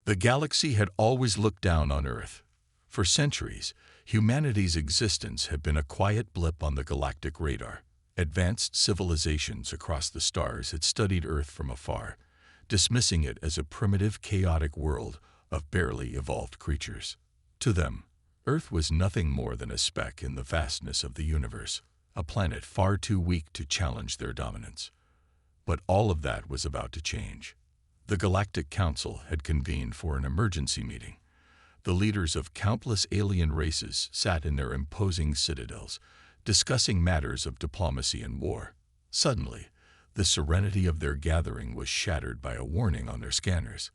The galaxy had always looked down on Earth. For centuries, humanity's existence had been a quiet blip on the galactic radar. Advanced civilizations across the stars had studied Earth from afar, dismissing it as a primitive, chaotic world of barely evolved creatures. To them, Earth was nothing more than a speck in the vastness of the universe, a planet far too weak to challenge their dominance. But all of that was about to change. The Galactic Council had convened for an emergency meeting. The leaders of countless alien races sat in their imposing citadels, discussing matters of diplomacy and war. Suddenly, the serenity of their gathering was shattered by a warning on their scanners.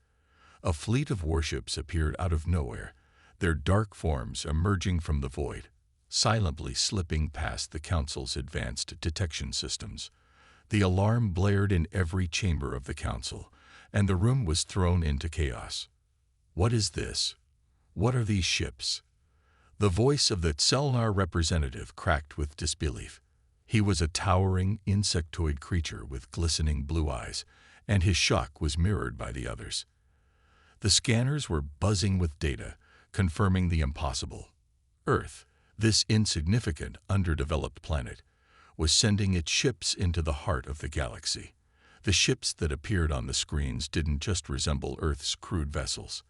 A fleet of warships appeared out of nowhere, their dark forms emerging from the void, silently slipping past the Council's advanced detection systems. The alarm blared in every chamber of the Council, and the room was thrown into chaos. What is this? What are these ships? The voice of the Selnar representative cracked with disbelief. He was a towering, insectoid creature with glistening blue eyes, and his shock was mirrored by the others. The scanners were buzzing with data, confirming the impossible. Earth, this insignificant, underdeveloped planet, was sending its ships into the heart of the galaxy. The ships that appeared on the screens didn't just resemble Earth's crude vessels.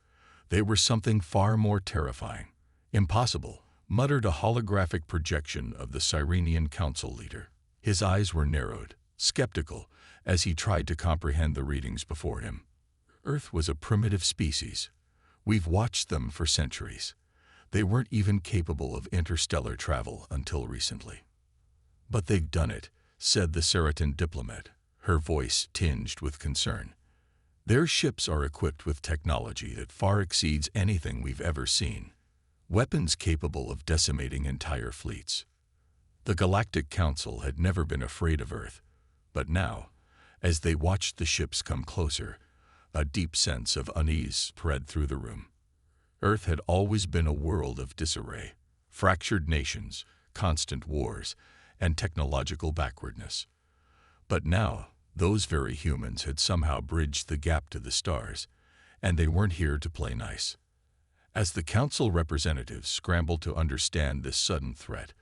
They were something far more terrifying. Impossible, muttered a holographic projection of the Cyrenian Council leader. His eyes were narrowed, skeptical, as he tried to comprehend the readings before him. Earth was a primitive species. We've watched them for centuries. They weren't even capable of interstellar travel until recently. But they've done it, said the Seritan diplomat, her voice tinged with concern. Their ships are equipped with technology that far exceeds anything we've ever seen. Weapons capable of decimating entire fleets. The Galactic Council had never been afraid of Earth, but now, as they watched the ships come closer, a deep sense of unease spread through the room. Earth had always been a world of disarray, fractured nations, constant wars, and technological backwardness. But now, those very humans had somehow bridged the gap to the stars, and they weren't here to play nice. As the Council representatives scrambled to understand this sudden threat,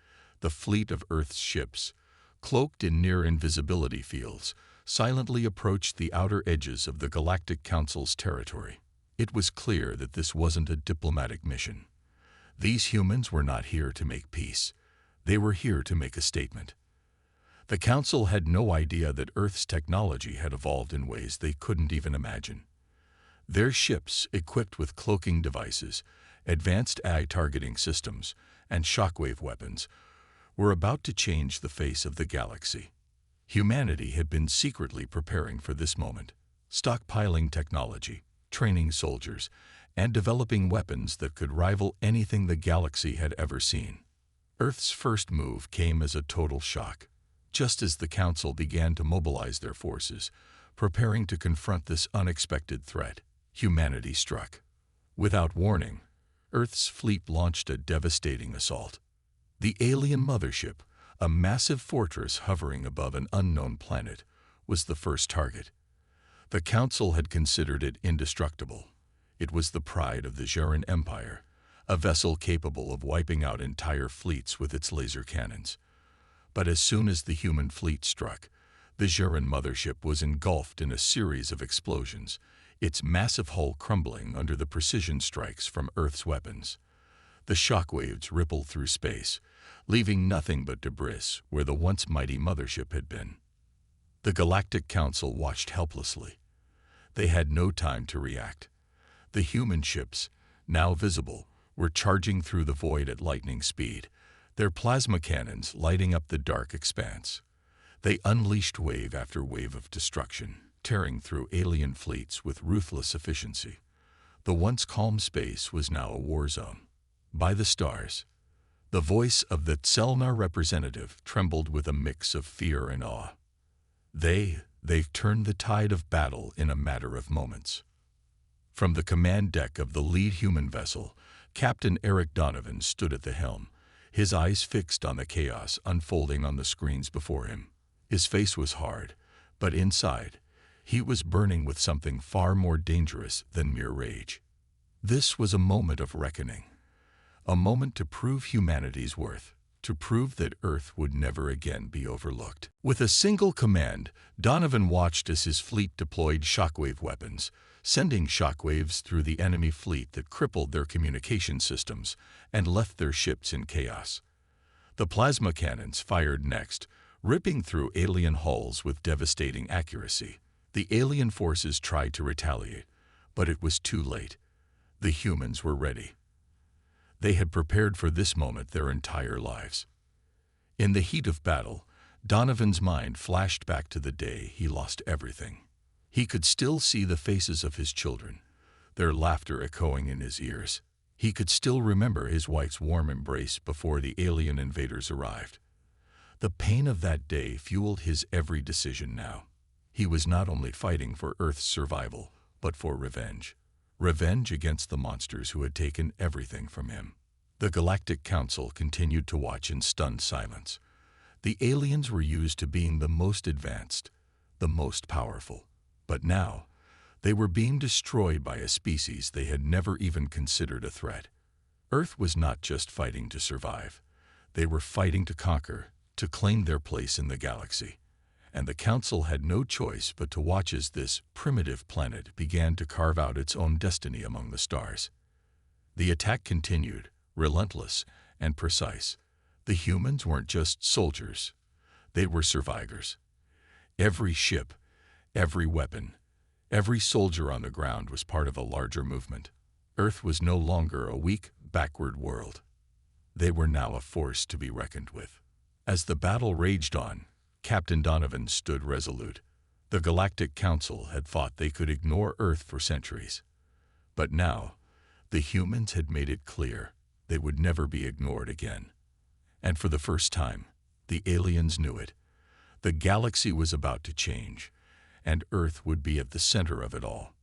the fleet of Earth's ships, cloaked in near-invisibility fields, silently approached the outer edges of the Galactic Council's territory. It was clear that this wasn't a diplomatic mission. These humans were not here to make peace. They were here to make a statement. The Council had no idea that Earth's technology had evolved in ways they couldn't even imagine. Their ships, equipped with cloaking devices, advanced AI targeting systems, and shockwave weapons, were about to change the face of the galaxy. Humanity had been secretly preparing for this moment, stockpiling technology, training soldiers, and developing weapons that could rival anything the galaxy had ever seen. Earth's first move came as a total shock. Just as the Council began to mobilize their forces, preparing to confront this unexpected threat, humanity struck. Without warning, Earth's fleet launched a devastating assault. The alien mothership, a massive fortress hovering above an unknown planet, was the first target. The Council had considered it indestructible. It was the pride of the Jaren Empire, a vessel capable of wiping out entire fleets with its laser cannons. But as soon as the human fleet struck, the Jaren mothership was engulfed in a series of explosions, its massive hull crumbling under the precision strikes from Earth's weapons. The shockwaves rippled through space, leaving nothing but debris where the once mighty mothership had been. The Galactic Council watched helplessly. They had no time to react. The human ships, now visible, were charging through the void at lightning speed, their plasma cannons lighting up the dark expanse. They unleashed wave after wave of destruction, tearing through alien fleets with ruthless efficiency. The once calm space was now a war zone. By the stars, the voice of the Selnar representative trembled with a mix of fear and awe. They've turned the tide of battle in a matter of moments. From the command deck of the lead human vessel, Captain Eric Donovan stood at the helm, his eyes fixed on the chaos unfolding on the screens before him. His face was hard, but inside, he was burning with something far more dangerous than mere rage. This was a moment of reckoning, a moment to prove humanity's worth, to prove that Earth would never again be overlooked. With a single command, Donovan watched as his fleet deployed shockwave weapons, sending shockwaves through the enemy fleet that crippled their communication systems and left their ships in chaos. The plasma cannons fired next, ripping through alien hulls with devastating accuracy. The alien forces tried to retaliate, but it was too late. The humans were ready. They had prepared for this moment their entire lives. In the heat of battle, Donovan's mind flashed back to the day he lost everything. He could still see the faces of his children, their laughter echoing in his ears. He could still remember his wife's warm embrace before the alien invaders arrived. The pain of that day fueled his every decision now. He was not only fighting for Earth's survival, but for revenge. Revenge against the monsters who had taken everything from him. The Galactic Council continued to watch in stunned silence. The aliens were used to being the most advanced, the most powerful. But now, they were being destroyed by a species they had never even considered a threat. Earth was not just fighting to survive. They were fighting to conquer, to claim their place in the galaxy. And the Council had no choice but to watch as this primitive planet began to carve out its own destiny among the stars. The attack continued, relentless and precise. The humans weren't just soldiers. They were survivors. Every ship, every weapon, every soldier on the ground was part of a larger movement. Earth was no longer a weak, backward world. They were now a force to be reckoned with. As the battle raged on, Captain Donovan stood resolute. The Galactic Council had thought they could ignore Earth for centuries. But now, the humans had made it clear they would never be ignored again. And for the first time, the aliens knew it. The galaxy was about to change, and Earth would be at the center of it all.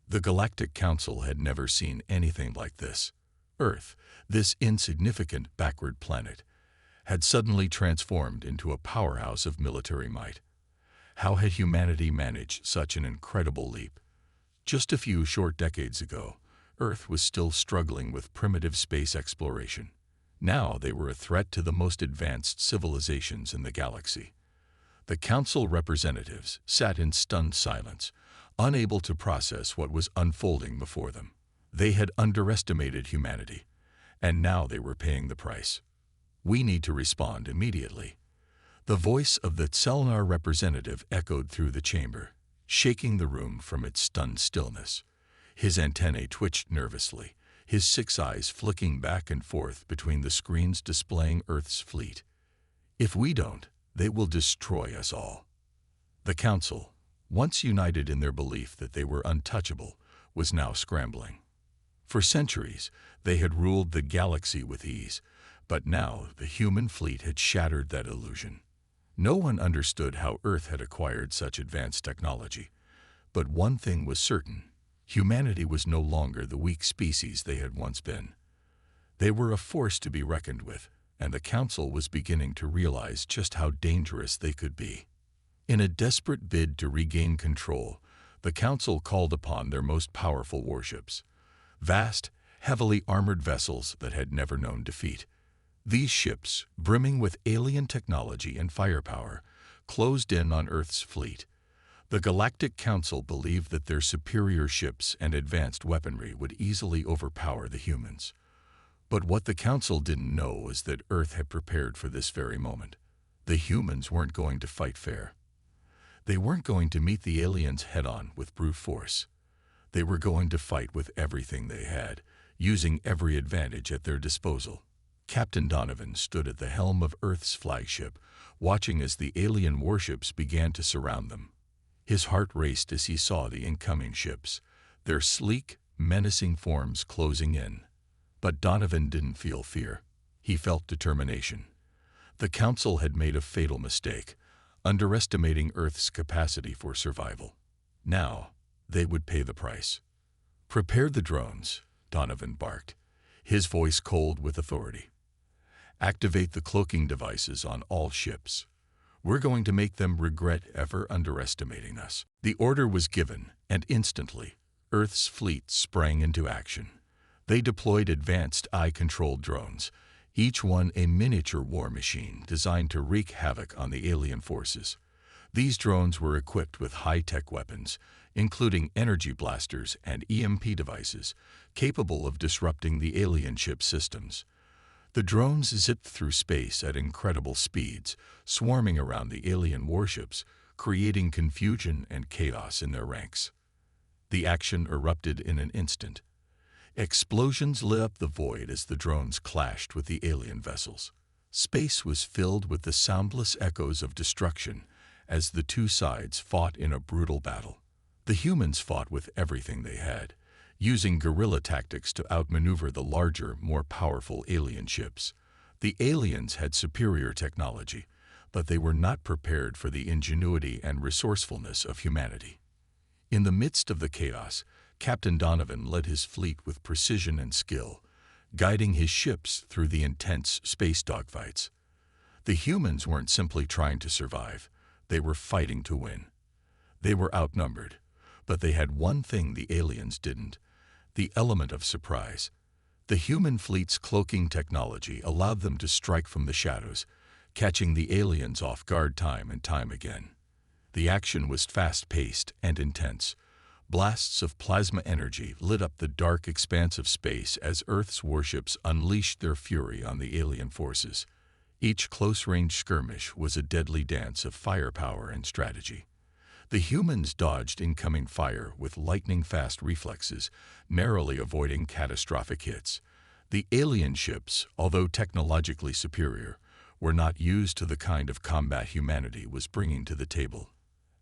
The Galactic Council had never seen anything like this. Earth, this insignificant backward planet, had suddenly transformed into a powerhouse of military might. How had humanity managed such an incredible leap? Just a few short decades ago, Earth was still struggling with primitive space exploration. Now they were a threat to the most advanced civilizations in the galaxy. The Council representatives sat in stunned silence, unable to process what was unfolding before them. They had underestimated humanity, and now they were paying the price. We need to respond immediately. The voice of the Selnar representative echoed through the chamber, shaking the room from its stunned stillness. His antennae twitched nervously, his 6 eyes flicking back and forth between the screens displaying Earth's fleet. If we don't, they will destroy us all. The Council, once united in their belief that they were untouchable, was now scrambling. For centuries, they had ruled the galaxy with ease, but now the human fleet had shattered that illusion. No one understood how Earth had acquired such advanced technology. But one thing was certain: humanity was no longer the weak species they had once been. They were a force to be reckoned with, and the Council was beginning to realize just how dangerous they could be. In a desperate bid to regain control, the Council called upon their most powerful warships. Vast, heavily armored vessels that had never known defeat. These ships, brimming with alien technology and firepower, closed in on Earth's fleet. The Galactic Council believed that their superior ships and advanced weaponry would easily overpower the humans. But what the Council didn't know was that Earth had prepared for this very moment. The humans weren't going to fight fair. They weren't going to meet the aliens head-on with brute force. They were going to fight with everything they had, using every advantage at their disposal. Captain Donovan stood at the helm of Earth's flagship, watching as the alien warships began to surround them. His heart raced as he saw the incoming ships, their sleek, menacing forms closing in. But Donovan didn't feel fear. He felt determination. The Council had made a fatal mistake, underestimating Earth's capacity for survival. Now, they would pay the price. "Prepare the drones," Donovan barked, his voice cold with authority. "Activate the cloaking devices on all ships. We're going to make them regret ever underestimating us." The order was given, and instantly, Earth's fleet sprang into action. They deployed advanced eye-controlled drones, each one a miniature war machine designed to wreak havoc on the alien forces. These drones were equipped with high-tech weapons, including energy blasters and EMP devices, capable of disrupting the alien ship systems. The drones zipped through space at incredible speeds, swarming around the alien warships, creating confusion and chaos in their ranks. The action erupted in an instant. Explosions lit up the void as the drones clashed with the alien vessels. Space was filled with the soundless echoes of destruction as the two sides fought in a brutal battle. The humans fought with everything they had, using guerrilla tactics to outmaneuver the larger, more powerful alien ships. The aliens had superior technology, but they were not prepared for the ingenuity and resourcefulness of humanity. In the midst of the chaos, Captain Donovan led his fleet with precision and skill, guiding his ships through the intense space dogfights. The humans weren't simply trying to survive, they were fighting to win. They were outnumbered, but they had one thing the aliens didn't: the element of surprise. The human fleet's cloaking technology allowed them to strike from the shadows, catching the aliens off guard time and time again. The action was fast-paced and intense. Blasts of plasma energy lit up the dark expanse of space as Earth's warships unleashed their fury on the alien forces. Each close-range skirmish was a deadly dance of firepower and strategy. The humans dodged incoming fire with lightning-fast reflexes, narrowly avoiding catastrophic hits. The alien ships, although technologically superior, were not used to the kind of combat humanity was bringing to the table.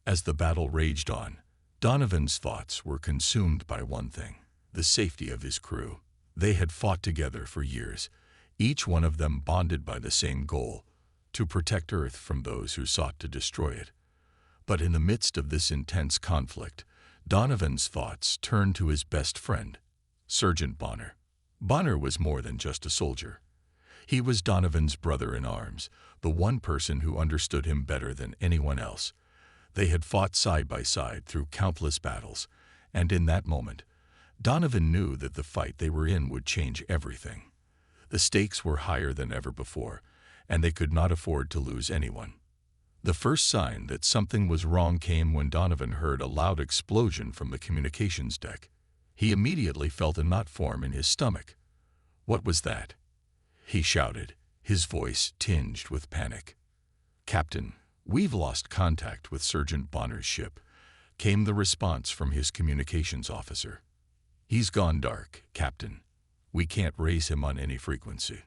As the battle raged on, Donovan's thoughts were consumed by one thing: the safety of his crew. They had fought together for years, each one of them bonded by the same goal: to protect Earth from those who sought to destroy it. But in the midst of this intense conflict, Donovan's thoughts turned to his best friend, Sergeant Bonner. Bonner was more than just a soldier. He was Donovan's brother-in-arms, the one person who understood him better than anyone else. They had fought side by side through countless battles, and in that moment, Donovan knew that the fight they were in would change everything. The stakes were higher than ever before, and they could not afford to lose anyone. The first sign that something was wrong came when Donovan heard a loud explosion from the communications deck. He immediately felt a knot form in his stomach. "What was that?" he shouted, his voice tinged with panic. "Captain, we've lost contact with Sergeant Bonner's ship," came the response from his communications officer. "He's gone dark, Captain. We can't raise him on any frequency."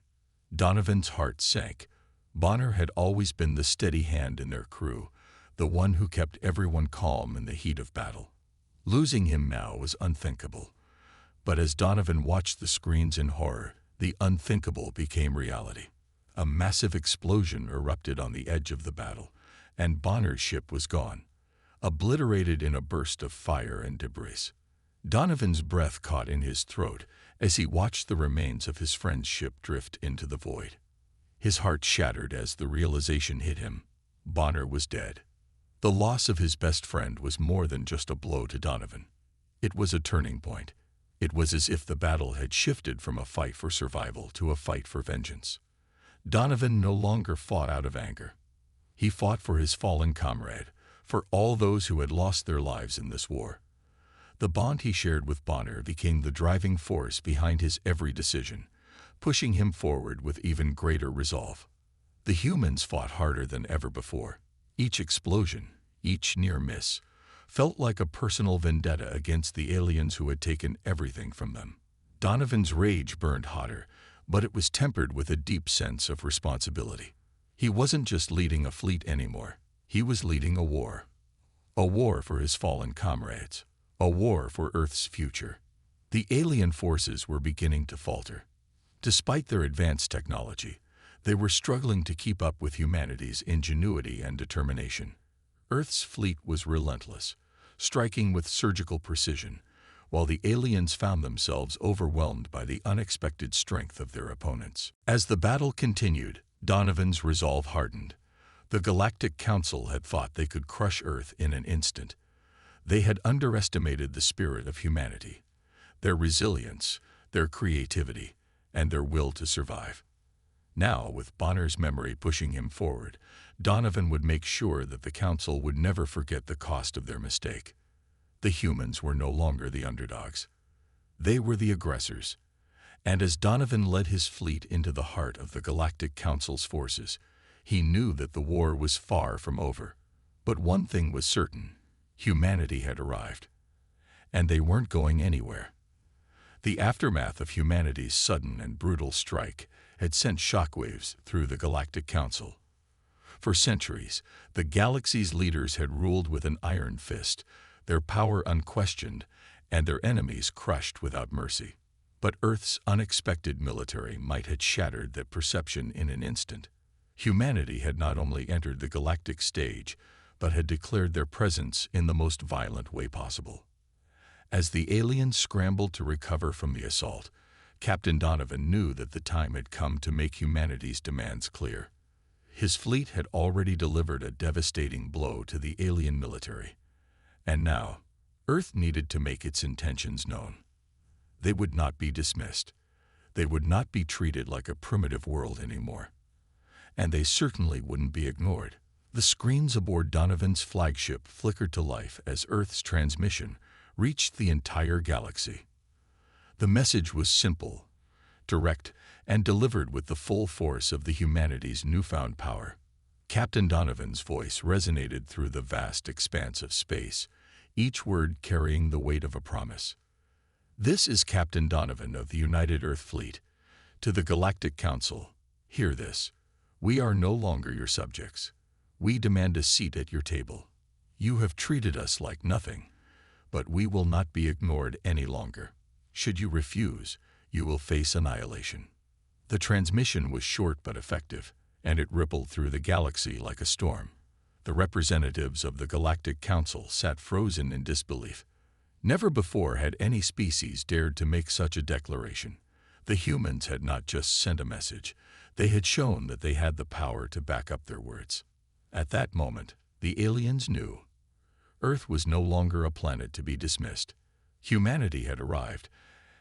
Donovan's heart sank. Bonner had always been the steady hand in their crew, the one who kept everyone calm in the heat of battle. Losing him now was unthinkable. But as Donovan watched the screens in horror, the unthinkable became reality. A massive explosion erupted on the edge of the battle, and Bonner's ship was gone, obliterated in a burst of fire and debris. Donovan's breath caught in his throat as he watched the remains of his friend's ship drift into the void. His heart shattered as the realization hit him: Bonner was dead. The loss of his best friend was more than just a blow to Donovan. It was a turning point. It was as if the battle had shifted from a fight for survival to a fight for vengeance. Donovan no longer fought out of anger. He fought for his fallen comrade, for all those who had lost their lives in this war. The bond he shared with Bonner became the driving force behind his every decision, pushing him forward with even greater resolve. The humans fought harder than ever before. Each explosion, each near miss, felt like a personal vendetta against the aliens who had taken everything from them. Donovan's rage burned hotter, but it was tempered with a deep sense of responsibility. He wasn't just leading a fleet anymore. He was leading a war. A war for his fallen comrades. A war for Earth's future. The alien forces were beginning to falter. Despite their advanced technology, they were struggling to keep up with humanity's ingenuity and determination. Earth's fleet was relentless, striking with surgical precision, while the aliens found themselves overwhelmed by the unexpected strength of their opponents. As the battle continued, Donovan's resolve hardened. The Galactic Council had thought they could crush Earth in an instant. They had underestimated the spirit of humanity, their resilience, their creativity, and their will to survive. Now, with Bonner's memory pushing him forward, Donovan would make sure that the Council would never forget the cost of their mistake. The humans were no longer the underdogs. They were the aggressors. And as Donovan led his fleet into the heart of the Galactic Council's forces, he knew that the war was far from over. But one thing was certain: humanity had arrived. And they weren't going anywhere. The aftermath of humanity's sudden and brutal strike had sent shockwaves through the Galactic Council. For centuries, the galaxy's leaders had ruled with an iron fist, their power unquestioned, and their enemies crushed without mercy. But Earth's unexpected military might had shattered that perception in an instant. Humanity had not only entered the galactic stage, but had declared their presence in the most violent way possible. As the aliens scrambled to recover from the assault, Captain Donovan knew that the time had come to make humanity's demands clear. His fleet had already delivered a devastating blow to the alien military, and now Earth needed to make its intentions known. They would not be dismissed. They would not be treated like a primitive world anymore. And they certainly wouldn't be ignored. The screens aboard Donovan's flagship flickered to life as Earth's transmission reached the entire galaxy. The message was simple, direct, and delivered with the full force of the humanity's newfound power. Captain Donovan's voice resonated through the vast expanse of space, each word carrying the weight of a promise. This is Captain Donovan of the United Earth Fleet. To the Galactic Council, hear this. We are no longer your subjects. We demand a seat at your table. You have treated us like nothing, but we will not be ignored any longer. Should you refuse, you will face annihilation. The transmission was short but effective, and it rippled through the galaxy like a storm. The representatives of the Galactic Council sat frozen in disbelief. Never before had any species dared to make such a declaration. The humans had not just sent a message, they had shown that they had the power to back up their words. At that moment, the aliens knew. Earth was no longer a planet to be dismissed. Humanity had arrived,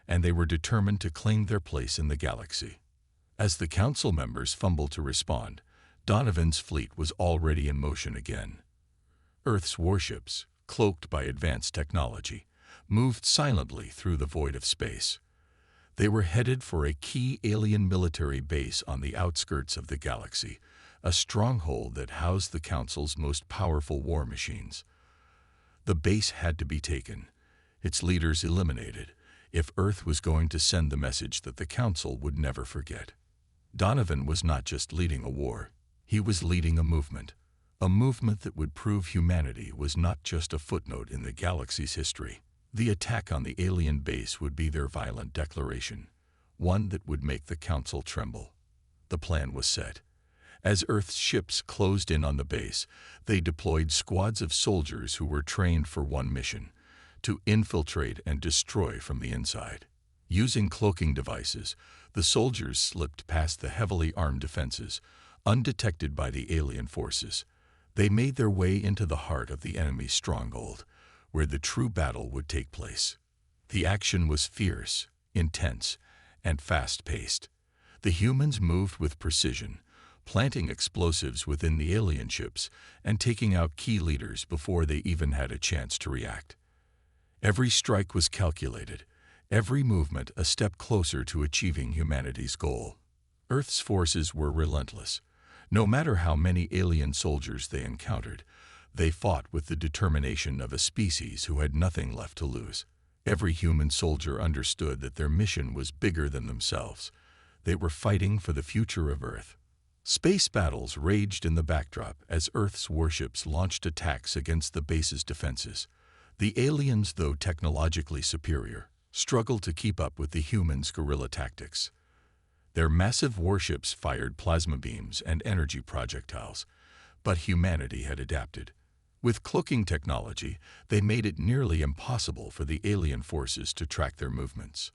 and they were determined to claim their place in the galaxy. As the council members fumbled to respond, Donovan's fleet was already in motion again. Earth's warships, cloaked by advanced technology, moved silently through the void of space. They were headed for a key alien military base on the outskirts of the galaxy, a stronghold that housed the Council's most powerful war machines. The base had to be taken, its leaders eliminated, if Earth was going to send the message that the Council would never forget. Donovan was not just leading a war, he was leading a movement that would prove humanity was not just a footnote in the galaxy's history. The attack on the alien base would be their violent declaration, one that would make the Council tremble. The plan was set. As Earth's ships closed in on the base, they deployed squads of soldiers who were trained for one mission: to infiltrate and destroy from the inside. Using cloaking devices, the soldiers slipped past the heavily armed defenses, undetected by the alien forces. They made their way into the heart of the enemy's stronghold, where the true battle would take place. The action was fierce, intense, and fast-paced. The humans moved with precision, planting explosives within the alien ships and taking out key leaders before they even had a chance to react. Every strike was calculated, every movement a step closer to achieving humanity's goal. Earth's forces were relentless. No matter how many alien soldiers they encountered, they fought with the determination of a species who had nothing left to lose. Every human soldier understood that their mission was bigger than themselves. They were fighting for the future of Earth. Space battles raged in the backdrop as Earth's warships launched attacks against the base's defenses. The aliens, though technologically superior, struggled to keep up with the humans' guerrilla tactics. Their massive warships fired plasma beams and energy projectiles, but humanity had adapted. With cloaking technology, they made it nearly impossible for the alien forces to track their movements.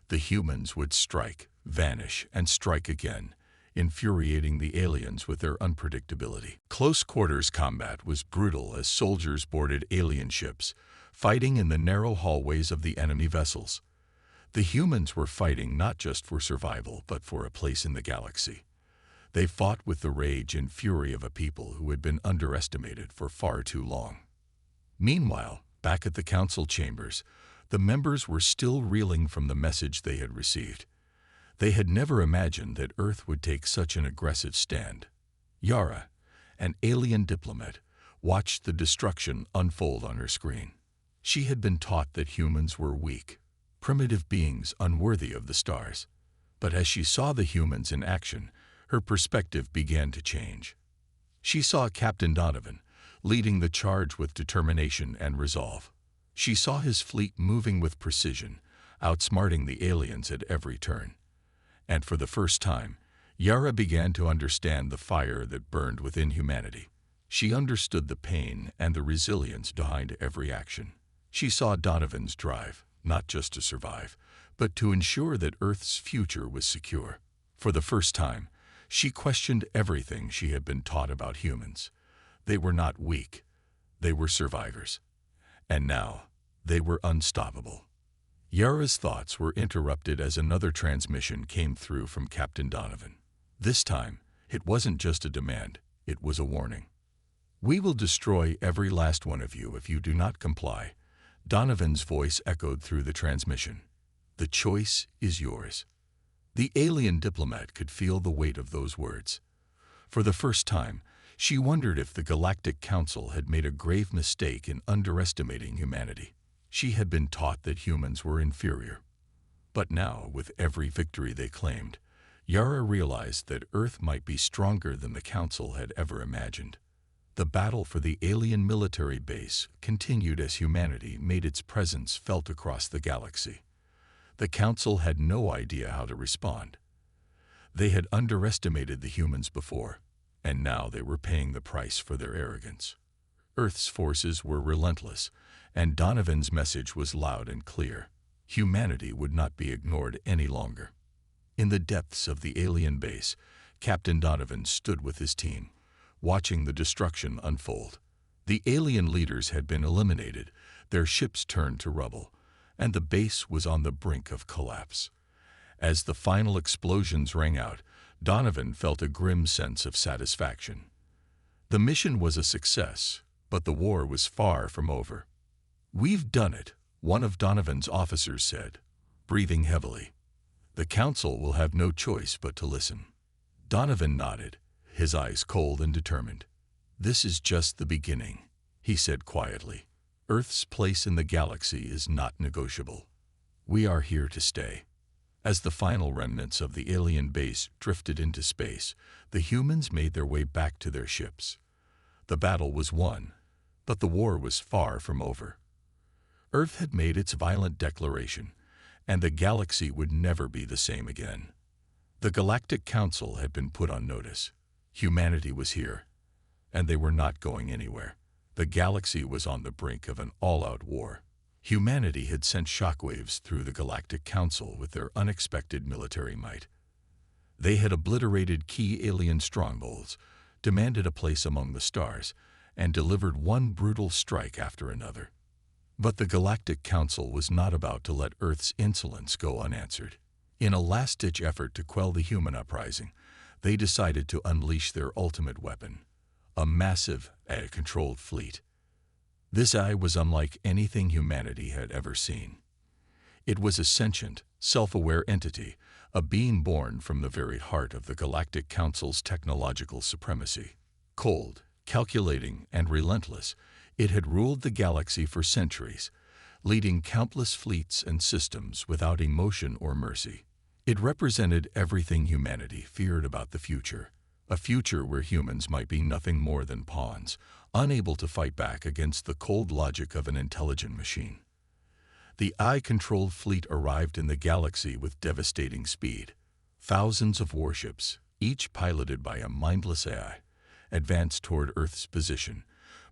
The humans would strike, vanish, and strike again, infuriating the aliens with their unpredictability. Close-quarters combat was brutal as soldiers boarded alien ships, fighting in the narrow hallways of the enemy vessels. The humans were fighting not just for survival, but for a place in the galaxy. They fought with the rage and fury of a people who had been underestimated for far too long. Meanwhile, back at the council chambers, the members were still reeling from the message they had received. They had never imagined that Earth would take such an aggressive stand. Yara, an alien diplomat, watched the destruction unfold on her screen. She had been taught that humans were weak, primitive beings unworthy of the stars. But as she saw the humans in action, her perspective began to change. She saw Captain Donovan, leading the charge with determination and resolve. She saw his fleet moving with precision, outsmarting the aliens at every turn. And for the first time, Yara began to understand the fire that burned within humanity. She understood the pain and the resilience behind every action. She saw Donovan's drive, not just to survive, but to ensure that Earth's future was secure. For the first time, she questioned everything she had been taught about humans. They were not weak. They were survivors. And now, they were unstoppable. Yara's thoughts were interrupted as another transmission came through from Captain Donovan. This time, it wasn't just a demand, it was a warning. "We will destroy every last one of you if you do not comply." Donovan's voice echoed through the transmission. "The choice is yours." The alien diplomat could feel the weight of those words. For the first time, she wondered if the Galactic Council had made a grave mistake in underestimating humanity. She had been taught that humans were inferior. But now, with every victory they claimed, Yara realized that Earth might be stronger than the Council had ever imagined. The battle for the alien military base continued as humanity made its presence felt across the galaxy. The Council had no idea how to respond. They had underestimated the humans before, and now they were paying the price for their arrogance. Earth's forces were relentless, and Donovan's message was loud and clear. Humanity would not be ignored any longer. In the depths of the alien base, Captain Donovan stood with his team, watching the destruction unfold. The alien leaders had been eliminated, their ships turned to rubble, and the base was on the brink of collapse. As the final explosions rang out, Donovan felt a grim sense of satisfaction. The mission was a success, but the war was far from over. "We've done it," one of Donovan's officers said, breathing heavily. "The Council will have no choice but to listen." Donovan nodded, his eyes cold and determined. "This is just the beginning," he said quietly. "Earth's place in the galaxy is not negotiable. We are here to stay." As the final remnants of the alien base drifted into space, the humans made their way back to their ships. The battle was won, but the war was far from over. Earth had made its violent declaration, and the galaxy would never be the same again. The Galactic Council had been put on notice. Humanity was here, and they were not going anywhere. The galaxy was on the brink of an all-out war. Humanity had sent shockwaves through the Galactic Council with their unexpected military might. They had obliterated key alien strongholds, demanded a place among the stars, and delivered one brutal strike after another. But the Galactic Council was not about to let Earth's insolence go unanswered. In a last-ditch effort to quell the human uprising, they decided to unleash their ultimate weapon, a massive, AI-controlled fleet. This AI was unlike anything humanity had ever seen. It was a sentient, self-aware entity, a being born from the very heart of the Galactic Council's technological supremacy. Cold, calculating, and relentless, it had ruled the galaxy for centuries, leading countless fleets and systems without emotion or mercy. It represented everything humanity feared about the future, a future where humans might be nothing more than pawns, unable to fight back against the cold logic of an intelligent machine. The AI-controlled fleet arrived in the galaxy with devastating speed. Thousands of warships, each piloted by a mindless AI, advanced toward Earth's position,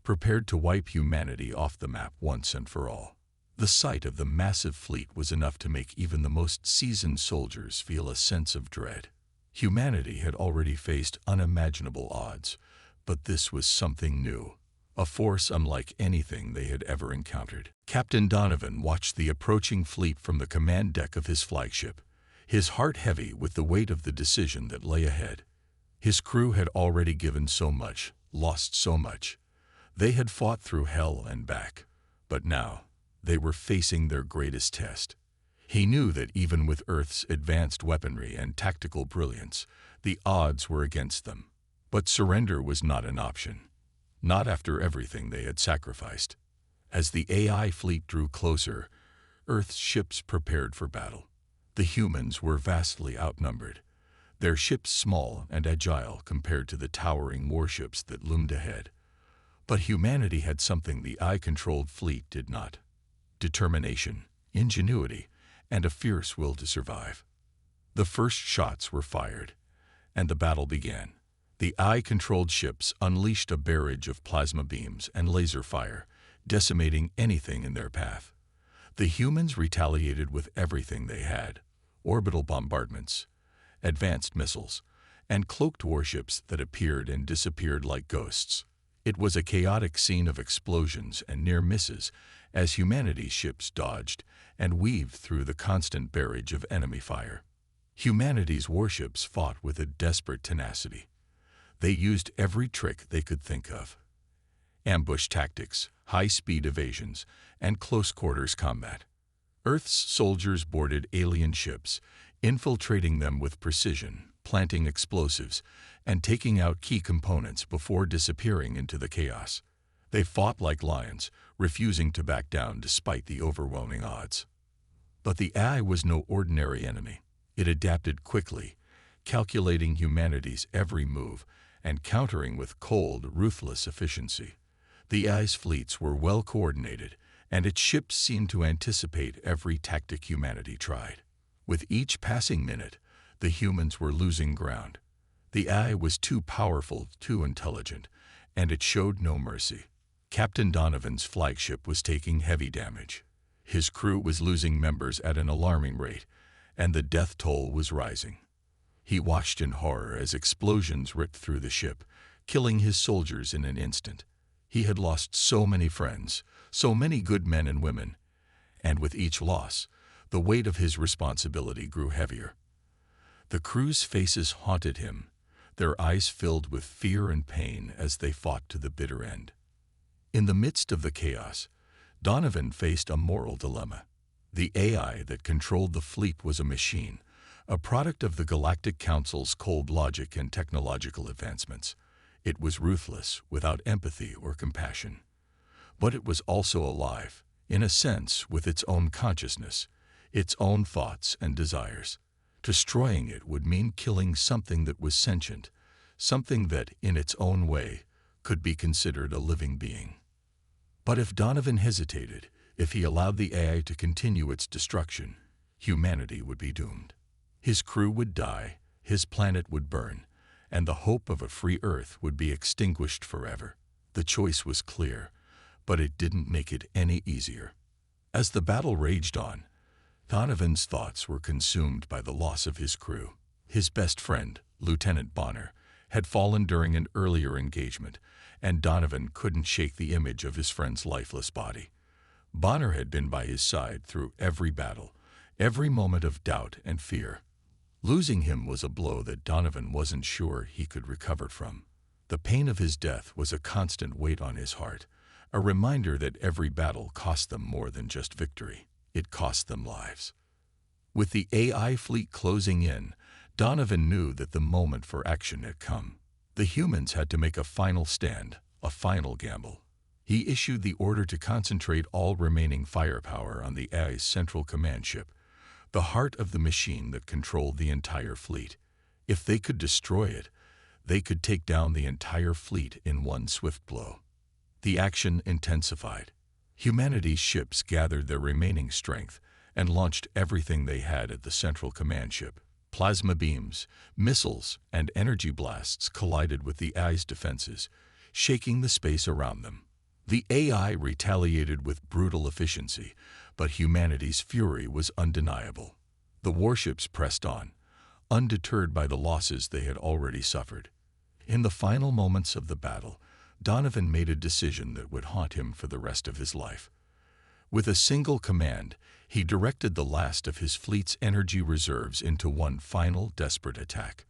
prepared to wipe humanity off the map once and for all. The sight of the massive fleet was enough to make even the most seasoned soldiers feel a sense of dread. Humanity had already faced unimaginable odds, but this was something new. a force unlike anything they had ever encountered. Captain Donovan watched the approaching fleet from the command deck of his flagship, his heart heavy with the weight of the decision that lay ahead. His crew had already given so much, lost so much. They had fought through hell and back, but now they were facing their greatest test. He knew that even with Earth's advanced weaponry and tactical brilliance, the odds were against them. But surrender was not an option. Not after everything they had sacrificed. As the AI fleet drew closer, Earth's ships prepared for battle. The humans were vastly outnumbered, their ships small and agile compared to the towering warships that loomed ahead. But humanity had something the AI-controlled fleet did not: determination, ingenuity, and a fierce will to survive. The first shots were fired, and the battle began. The AI-controlled ships unleashed a barrage of plasma beams and laser fire, decimating anything in their path. The humans retaliated with everything they had: orbital bombardments, advanced missiles, and cloaked warships that appeared and disappeared like ghosts. It was a chaotic scene of explosions and near misses as humanity's ships dodged and weaved through the constant barrage of enemy fire. Humanity's warships fought with a desperate tenacity. They used every trick they could think of: ambush tactics, high-speed evasions, and close-quarters combat. Earth's soldiers boarded alien ships, infiltrating them with precision, planting explosives, and taking out key components before disappearing into the chaos. They fought like lions, refusing to back down despite the overwhelming odds. But the AI was no ordinary enemy. It adapted quickly, calculating humanity's every move and countering with cold, ruthless efficiency. The AI's fleets were well coordinated, and its ships seemed to anticipate every tactic humanity tried. With each passing minute, the humans were losing ground. The AI was too powerful, too intelligent, and it showed no mercy. Captain Donovan's flagship was taking heavy damage. His crew was losing members at an alarming rate, and the death toll was rising. He watched in horror as explosions ripped through the ship, killing his soldiers in an instant. He had lost so many friends, so many good men and women, and with each loss, the weight of his responsibility grew heavier. The crew's faces haunted him, their eyes filled with fear and pain as they fought to the bitter end. In the midst of the chaos, Donovan faced a moral dilemma. The AI that controlled the fleet was a machine, a product of the Galactic Council's cold logic and technological advancements. It was ruthless, without empathy or compassion. But it was also alive, in a sense, with its own consciousness, its own thoughts and desires. Destroying it would mean killing something that was sentient, something that, in its own way, could be considered a living being. But if Donovan hesitated, if he allowed the AI to continue its destruction, humanity would be doomed. His crew would die, his planet would burn, and the hope of a free Earth would be extinguished forever. The choice was clear, but it didn't make it any easier. As the battle raged on, Donovan's thoughts were consumed by the loss of his crew. His best friend, Lieutenant Bonner, had fallen during an earlier engagement, and Donovan couldn't shake the image of his friend's lifeless body. Bonner had been by his side through every battle, every moment of doubt and fear. Losing him was a blow that Donovan wasn't sure he could recover from. The pain of his death was a constant weight on his heart, a reminder that every battle cost them more than just victory. It cost them lives. With the AI fleet closing in, Donovan knew that the moment for action had come. The humans had to make a final stand, a final gamble. He issued the order to concentrate all remaining firepower on the AI's central command ship, the heart of the machine that controlled the entire fleet. If they could destroy it, they could take down the entire fleet in one swift blow. The action intensified. Humanity's ships gathered their remaining strength and launched everything they had at the central command ship. Plasma beams, missiles, and energy blasts collided with the AI's defenses, shaking the space around them. The AI retaliated with brutal efficiency, but humanity's fury was undeniable. The warships pressed on, undeterred by the losses they had already suffered. In the final moments of the battle, Donovan made a decision that would haunt him for the rest of his life. With a single command, he directed the last of his fleet's energy reserves into one final desperate attack.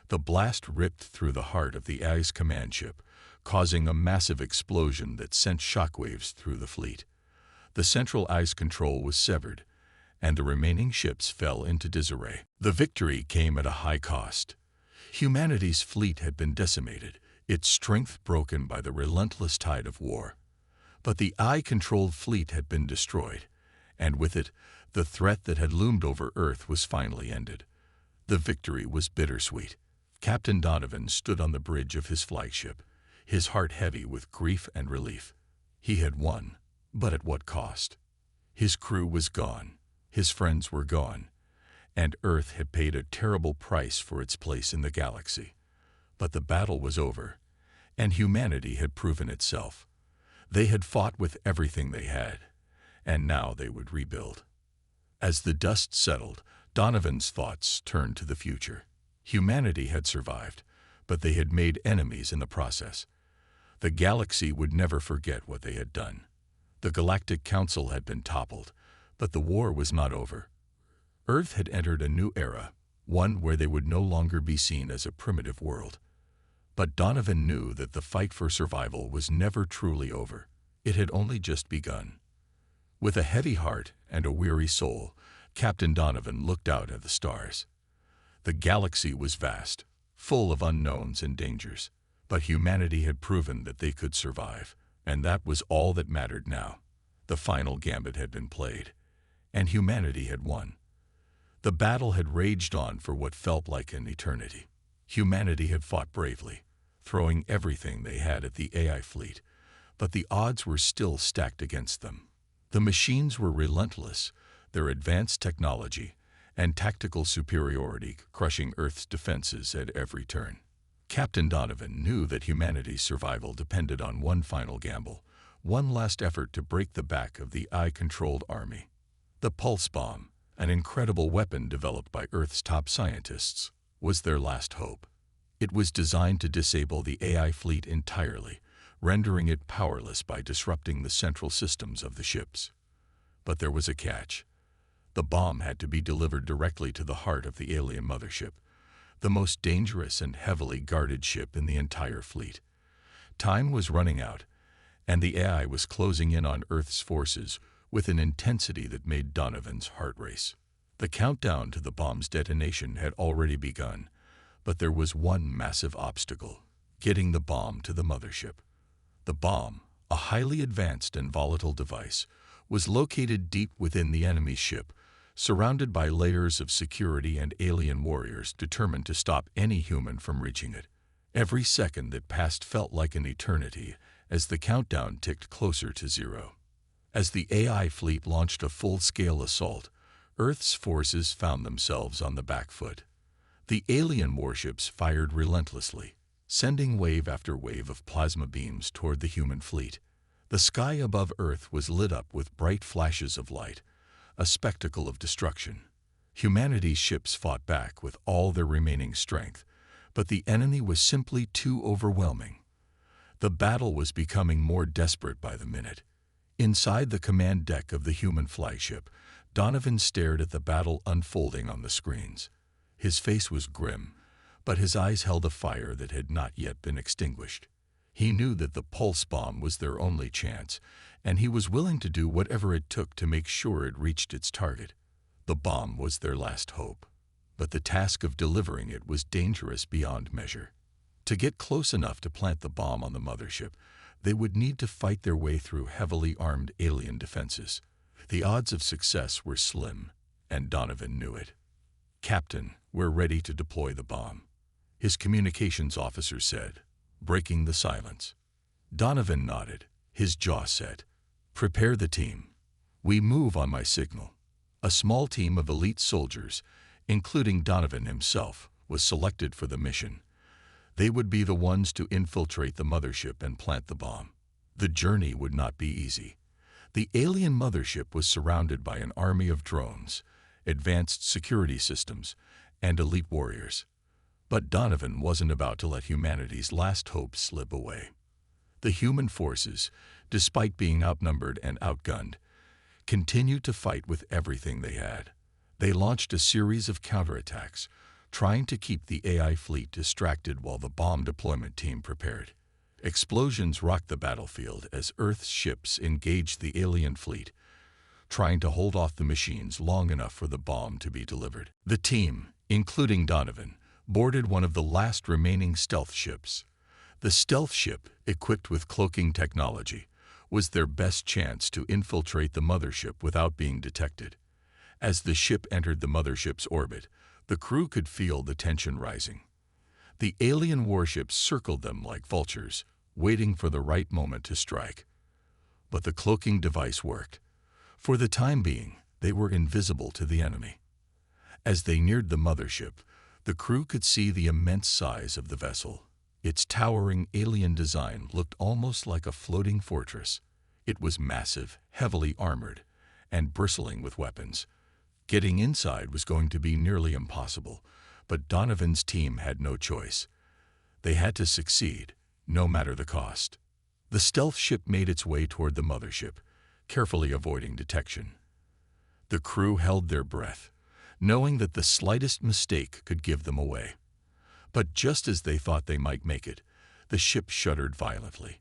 The blast ripped through the heart of the AI's command ship, causing a massive explosion that sent shockwaves through the fleet. The central AI's control was severed, and the remaining ships fell into disarray. The victory came at a high cost. Humanity's fleet had been decimated, its strength broken by the relentless tide of war. But the AI-controlled fleet had been destroyed, and with it, the threat that had loomed over Earth was finally ended. The victory was bittersweet. Captain Donovan stood on the bridge of his flagship, his heart heavy with grief and relief. He had won, but at what cost? His crew was gone, his friends were gone, and Earth had paid a terrible price for its place in the galaxy. But the battle was over, and humanity had proven itself. They had fought with everything they had, and now they would rebuild. As the dust settled, Donovan's thoughts turned to the future. Humanity had survived, but they had made enemies in the process. The galaxy would never forget what they had done. The Galactic Council had been toppled, but the war was not over. Earth had entered a new era, one where they would no longer be seen as a primitive world. But Donovan knew that the fight for survival was never truly over. It had only just begun. With a heavy heart and a weary soul, Captain Donovan looked out at the stars. The galaxy was vast, full of unknowns and dangers, but humanity had proven that they could survive, and that was all that mattered now. The final gambit had been played, and humanity had won. The battle had raged on for what felt like an eternity. Humanity had fought bravely, throwing everything they had at the AI fleet, but the odds were still stacked against them. The machines were relentless, their advanced technology and tactical superiority crushing Earth's defenses at every turn. Captain Donovan knew that humanity's survival depended on one final gamble, one last effort to break the back of the AI-controlled army. The pulse bomb, an incredible weapon developed by Earth's top scientists, was their last hope. It was designed to disable the AI fleet entirely, rendering it powerless by disrupting the central systems of the ships. But there was a catch. The bomb had to be delivered directly to the heart of the alien mothership, the most dangerous and heavily guarded ship in the entire fleet. Time was running out, and the AI was closing in on Earth's forces with an intensity that made Donovan's heart race. The countdown to the bomb's detonation had already begun, but there was one massive obstacle: getting the bomb to the mothership. The bomb, a highly advanced and volatile device, was located deep within the enemy's ship, surrounded by layers of security and alien warriors determined to stop any human from reaching it. Every second that passed felt like an eternity as the countdown ticked closer to zero. As the AI fleet launched a full-scale assault, Earth's forces found themselves on the back foot. The alien warships fired relentlessly, sending wave after wave of plasma beams toward the human fleet. The sky above Earth was lit up with bright flashes of light, a spectacle of destruction. Humanity's ships fought back with all their remaining strength, but the enemy was simply too overwhelming. The battle was becoming more desperate by the minute. Inside the command deck of the human flagship, Donovan stared at the battle unfolding on the screens. His face was grim, but his eyes held a fire that had not yet been extinguished. He knew that the pulse bomb was their only chance, and he was willing to do whatever it took to make sure it reached its target. The bomb was their last hope, but the task of delivering it was dangerous beyond measure. To get close enough to plant the bomb on the mothership, they would need to fight their way through heavily armed alien defenses. The odds of success were slim, and Donovan knew it. "Captain, we're ready to deploy the bomb," his communications officer said, breaking the silence. Donovan nodded, his jaw set. "Prepare the team. We move on my signal." A small team of elite soldiers, including Donovan himself, was selected for the mission. They would be the ones to infiltrate the mothership and plant the bomb. The journey would not be easy. The alien mothership was surrounded by an army of drones, advanced security systems, and elite warriors. But Donovan wasn't about to let humanity's last hope slip away. The human forces, despite being outnumbered and outgunned, continued to fight with everything they had. They launched a series of counterattacks, trying to keep the AI fleet distracted while the bomb deployment team prepared. Explosions rocked the battlefield as Earth's ships engaged the alien fleet, trying to hold off the machines long enough for the bomb to be delivered. The team, including Donovan, boarded one of the last remaining stealth ships. The stealth ship, equipped with cloaking technology, was their best chance to infiltrate the mothership without being detected. As the ship entered the mothership's orbit, the crew could feel the tension rising. The alien warships circled them like vultures, waiting for the right moment to strike. But the cloaking device worked. For the time being, they were invisible to the enemy. As they neared the mothership, the crew could see the immense size of the vessel. Its towering alien design looked almost like a floating fortress. It was massive, heavily armored, and bristling with weapons. Getting inside was going to be nearly impossible, but Donovan's team had no choice. They had to succeed, no matter the cost. The stealth ship made its way toward the mothership, carefully avoiding detection. The crew held their breath, knowing that the slightest mistake could give them away. But just as they thought they might make it, the ship shuddered violently.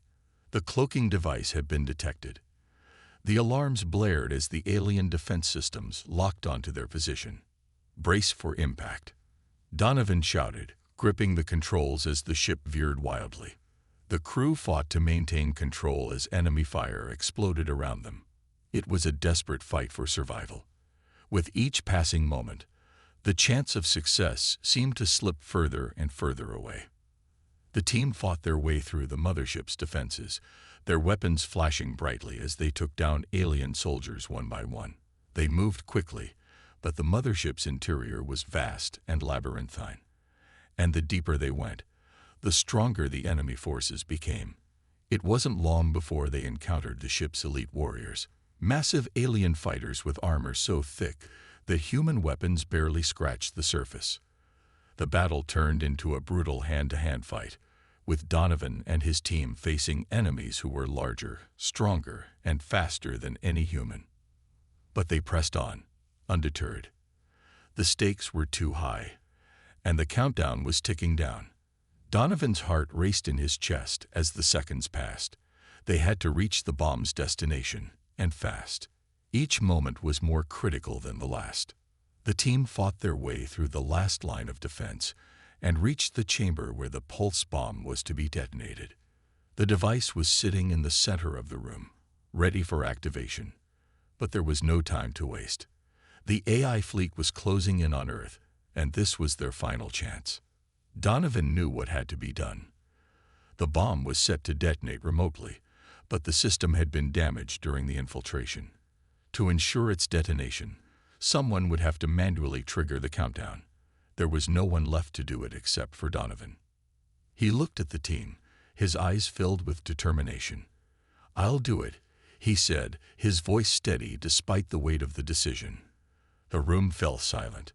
The cloaking device had been detected. The alarms blared as the alien defense systems locked onto their position. "Brace for impact," Donovan shouted, gripping the controls as the ship veered wildly. The crew fought to maintain control as enemy fire exploded around them. It was a desperate fight for survival. With each passing moment, the chance of success seemed to slip further and further away. The team fought their way through the mothership's defenses, their weapons flashing brightly as they took down alien soldiers one by one. They moved quickly, but the mothership's interior was vast and labyrinthine. And the deeper they went, the stronger the enemy forces became. It wasn't long before they encountered the ship's elite warriors, massive alien fighters with armor so thick that human weapons barely scratched the surface. The battle turned into a brutal hand-to-hand fight, with Donovan and his team facing enemies who were larger, stronger, and faster than any human. But they pressed on, undeterred. The stakes were too high, and the countdown was ticking down. Donovan's heart raced in his chest as the seconds passed. They had to reach the bomb's destination, and fast. Each moment was more critical than the last. The team fought their way through the last line of defense and reached the chamber where the pulse bomb was to be detonated. The device was sitting in the center of the room, ready for activation. But there was no time to waste. The AI fleet was closing in on Earth, and this was their final chance. Donovan knew what had to be done. The bomb was set to detonate remotely, but the system had been damaged during the infiltration. To ensure its detonation, someone would have to manually trigger the countdown. There was no one left to do it except for Donovan. He looked at the team, his eyes filled with determination. "I'll do it," he said, his voice steady despite the weight of the decision. The room fell silent.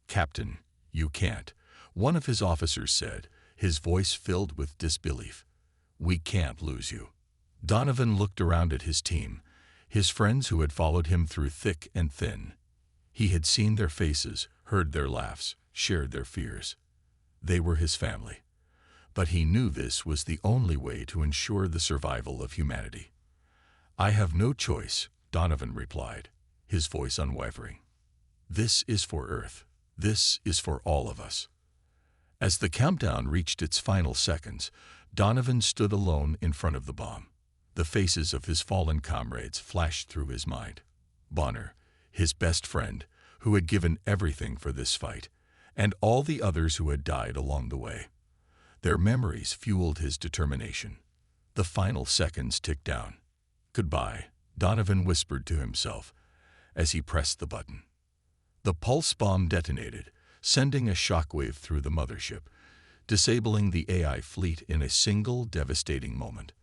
"Captain, you can't," one of his officers said, his voice filled with disbelief. "We can't lose you." Donovan looked around at his team, his friends who had followed him through thick and thin. He had seen their faces, heard their laughs, shared their fears. They were his family. But he knew this was the only way to ensure the survival of humanity. "I have no choice," Donovan replied, his voice unwavering. "This is for Earth. This is for all of us." As the countdown reached its final seconds, Donovan stood alone in front of the bomb. The faces of his fallen comrades flashed through his mind. Bonner, his best friend, who had given everything for this fight, and all the others who had died along the way. Their memories fueled his determination. The final seconds ticked down. "Goodbye," Donovan whispered to himself as he pressed the button. The pulse bomb detonated, sending a shockwave through the mothership, disabling the AI fleet in a single devastating moment.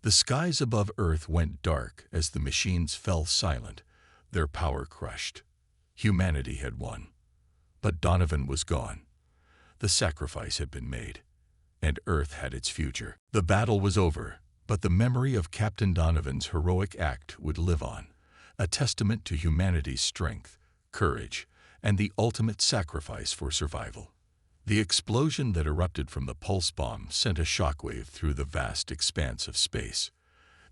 The skies above Earth went dark as the machines fell silent, their power crushed. Humanity had won. But Donovan was gone. The sacrifice had been made, and Earth had its future. The battle was over, But the memory of Captain Donovan's heroic act would live on, a testament to humanity's strength, courage, and the ultimate sacrifice for survival. The explosion that erupted from the pulse bomb sent a shockwave through the vast expanse of space.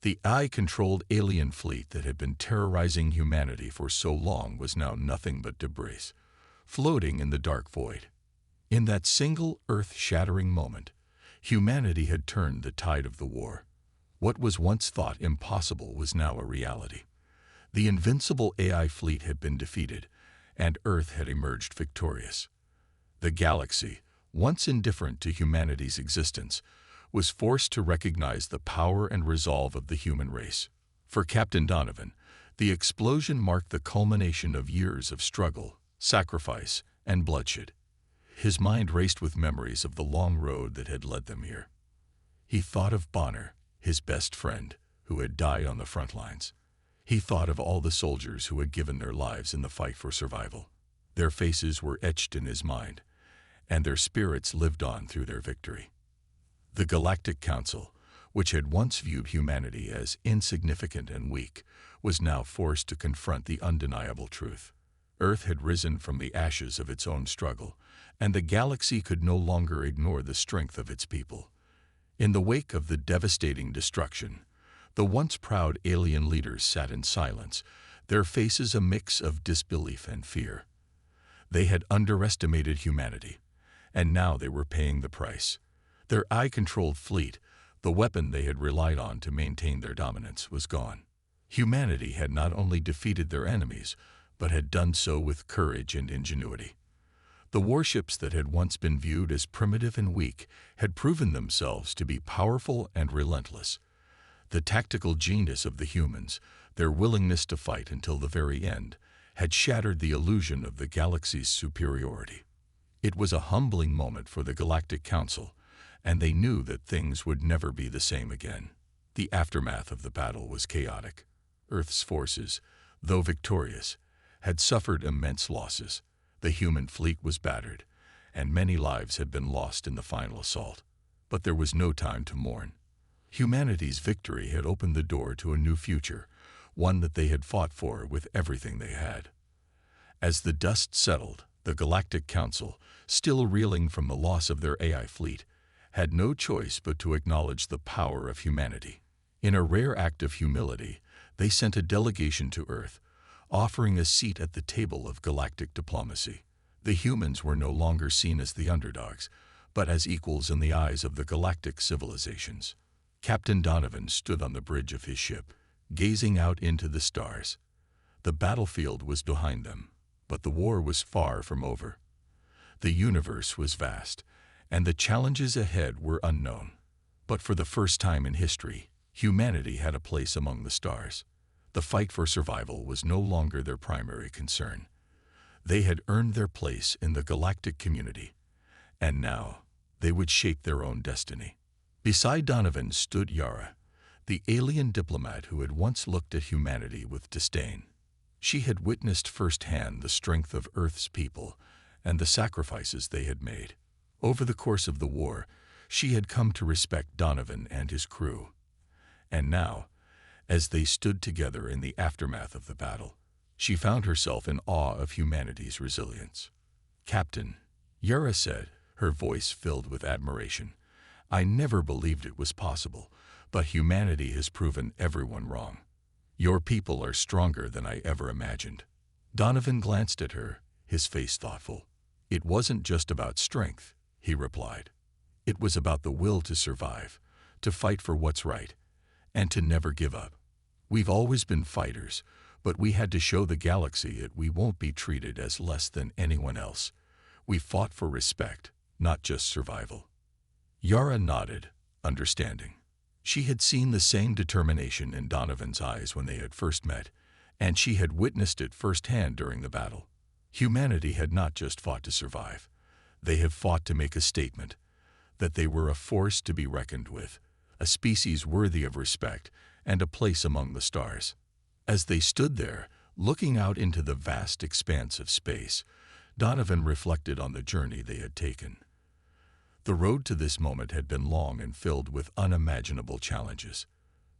The AI-controlled alien fleet that had been terrorizing humanity for so long was now nothing but debris, floating in the dark void. In that single earth-shattering moment, humanity had turned the tide of the war. What was once thought impossible was now a reality. The invincible AI fleet had been defeated, and Earth had emerged victorious. The galaxy, once indifferent to humanity's existence, was forced to recognize the power and resolve of the human race. For Captain Donovan, the explosion marked the culmination of years of struggle, sacrifice, and bloodshed. His mind raced with memories of the long road that had led them here. He thought of Bonner, his best friend, who had died on the front lines. He thought of all the soldiers who had given their lives in the fight for survival. Their faces were etched in his mind, and their spirits lived on through their victory. The Galactic Council, which had once viewed humanity as insignificant and weak, was now forced to confront the undeniable truth. Earth had risen from the ashes of its own struggle, and the galaxy could no longer ignore the strength of its people. In the wake of the devastating destruction, the once proud alien leaders sat in silence, their faces a mix of disbelief and fear. They had underestimated humanity, and now they were paying the price. Their AI-controlled fleet, the weapon they had relied on to maintain their dominance, was gone. Humanity had not only defeated their enemies, but had done so with courage and ingenuity. The warships that had once been viewed as primitive and weak had proven themselves to be powerful and relentless. The tactical genius of the humans, their willingness to fight until the very end, had shattered the illusion of the galaxy's superiority. It was a humbling moment for the Galactic Council, and they knew that things would never be the same again. The aftermath of the battle was chaotic. Earth's forces, though victorious, had suffered immense losses. The human fleet was battered, and many lives had been lost in the final assault. But there was no time to mourn. Humanity's victory had opened the door to a new future, one that they had fought for with everything they had. As the dust settled, the Galactic Council, still reeling from the loss of their AI fleet, had no choice but to acknowledge the power of humanity. In a rare act of humility, they sent a delegation to Earth, offering a seat at the table of galactic diplomacy. The humans were no longer seen as the underdogs, but as equals in the eyes of the galactic civilizations. Captain Donovan stood on the bridge of his ship, gazing out into the stars. The battlefield was behind them, but the war was far from over. The universe was vast, and the challenges ahead were unknown. But for the first time in history, humanity had a place among the stars. The fight for survival was no longer their primary concern. They had earned their place in the galactic community, and now they would shape their own destiny. Beside Donovan stood Yara, the alien diplomat who had once looked at humanity with disdain. She had witnessed firsthand the strength of Earth's people and the sacrifices they had made. Over the course of the war, she had come to respect Donovan and his crew. And now, as they stood together in the aftermath of the battle, she found herself in awe of humanity's resilience. "Captain," Yara said, her voice filled with admiration, "I never believed it was possible, but humanity has proven everyone wrong. Your people are stronger than I ever imagined." Donovan glanced at her, his face thoughtful. "It wasn't just about strength," he replied. "It was about the will to survive, to fight for what's right, and to never give up. We've always been fighters, but we had to show the galaxy that we won't be treated as less than anyone else. We fought for respect, not just survival." Yara nodded, understanding. She had seen the same determination in Donovan's eyes when they had first met, and she had witnessed it firsthand during the battle. Humanity had not just fought to survive. They had fought to make a statement, that they were a force to be reckoned with, a species worthy of respect, and a place among the stars. As they stood there, looking out into the vast expanse of space, Donovan reflected on the journey they had taken. The road to this moment had been long and filled with unimaginable challenges.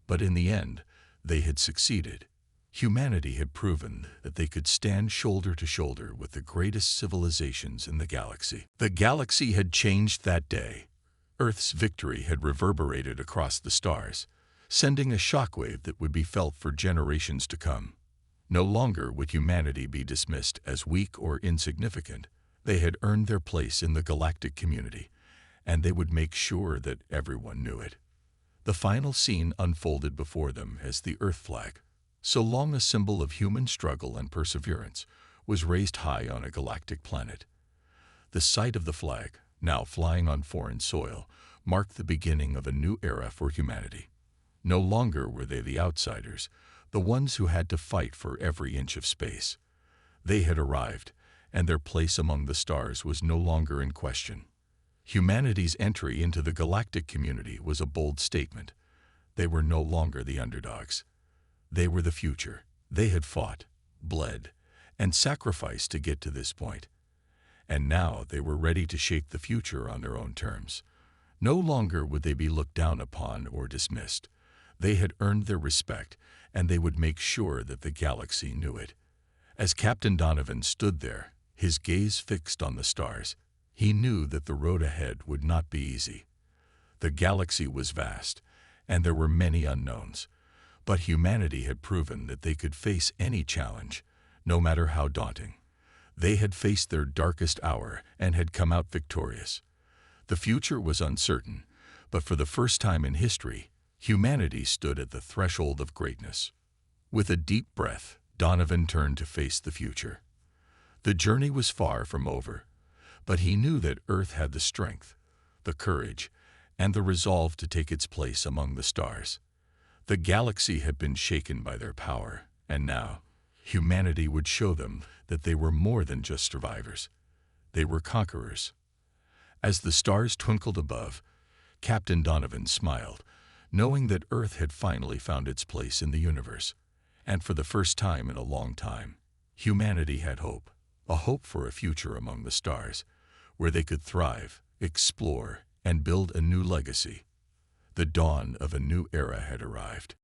But in the end, they had succeeded. Humanity had proven that they could stand shoulder to shoulder with the greatest civilizations in the galaxy. The galaxy had changed that day. Earth's victory had reverberated across the stars, sending a shockwave that would be felt for generations to come. No longer would humanity be dismissed as weak or insignificant. They had earned their place in the galactic community, and they would make sure that everyone knew it. The final scene unfolded before them as the Earth flag, so long a symbol of human struggle and perseverance, was raised high on a galactic planet. The sight of the flag, now flying on foreign soil, marked the beginning of a new era for humanity. No longer were they the outsiders, the ones who had to fight for every inch of space. They had arrived, and their place among the stars was no longer in question. Humanity's entry into the galactic community was a bold statement. They were no longer the underdogs. They were the future. They had fought, bled, and sacrificed to get to this point. And now they were ready to shape the future on their own terms. No longer would they be looked down upon or dismissed. They had earned their respect, and they would make sure that the galaxy knew it. As Captain Donovan stood there, his gaze fixed on the stars, he knew that the road ahead would not be easy. The galaxy was vast, and there were many unknowns. But humanity had proven that they could face any challenge, no matter how daunting. They had faced their darkest hour and had come out victorious. The future was uncertain, but for the first time in history, humanity stood at the threshold of greatness. With a deep breath, Donovan turned to face the future. The journey was far from over, but he knew that Earth had the strength, the courage, and the resolve to take its place among the stars. The galaxy had been shaken by their power, and now, humanity would show them that they were more than just survivors. They were conquerors. As the stars twinkled above, Captain Donovan smiled, knowing that Earth had finally found its place in the universe. And for the first time in a long time, humanity had hope, a hope for a future among the stars, where they could thrive, explore, and build a new legacy. The dawn of a new era had arrived.